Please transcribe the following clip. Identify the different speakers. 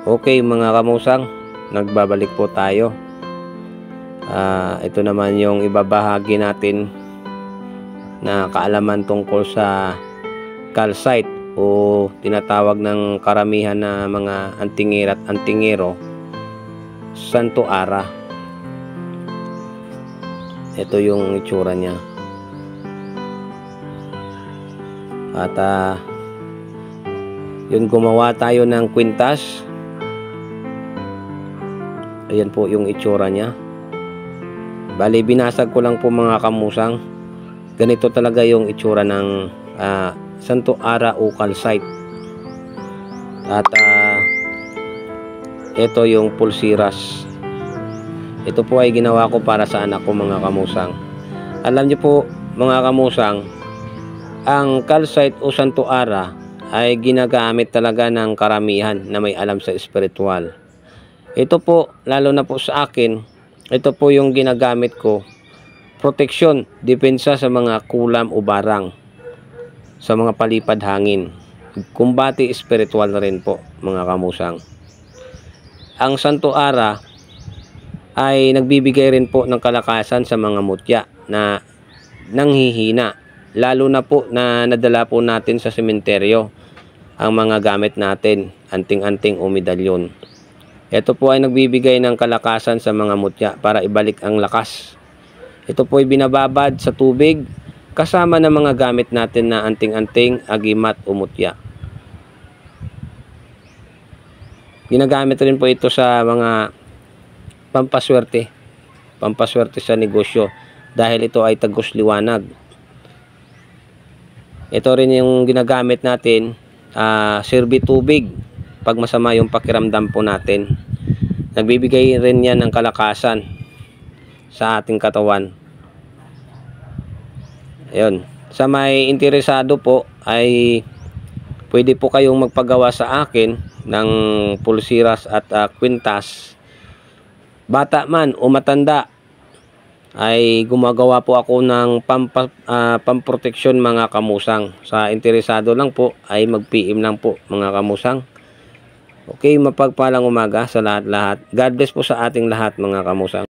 Speaker 1: Okay mga kamusang, nagbabalik po tayo. Ito naman yung ibabahagi natin na kaalaman tungkol sa calcite o tinatawag ng karamihan na mga antingero at antingero, Santo Ara. Ito yung itsura niya. At yun, gumawa tayo ng kwintas. Ayan po yung itsura niya. Bali, binasag ko lang po mga kamusang. Ganito talaga yung itsura ng Santo Ara o calcite. At ito yung pulsiras. Ito po ay ginawa ko para sa anak ko mga kamusang. Alam niyo po mga kamusang, ang calcite o Santo Ara ay ginagamit talaga ng karamihan na may alam sa espiritual. Ito po, lalo na po sa akin, ito po yung ginagamit ko, proteksyon, depensa sa mga kulam o barang, sa mga palipad hangin, kumbati espiritual na rin po mga kamusang. Ang Santo Ara ay nagbibigay rin po ng kalakasan sa mga mutya na nanghihina, lalo na po na nadala po natin sa sementeryo ang mga gamit natin, anting-anting o medalyon. Ito po ay nagbibigay ng kalakasan sa mga mutya para ibalik ang lakas. Ito po ay binababad sa tubig kasama ng mga gamit natin na anting-anting, agimat o mutya. Ginagamit rin po ito sa mga pampaswerte sa negosyo dahil ito ay tagos liwanag. Ito rin yung ginagamit natin, sirbi tubig pag masama yung pakiramdam po natin. Nagbibigay rin yan ng kalakasan sa ating katawan. Ayun. Sa may interesado po ay pwede po kayong magpagawa sa akin ng pulsiras at kwintas. Bata man o matanda ay gumagawa po ako ng pamproteksyon mga kamusang. Sa interesado lang po ay mag-PM lang po mga kamusang. Okay, mapagpalang umaga sa lahat-lahat. God bless po sa ating lahat mga kamusang.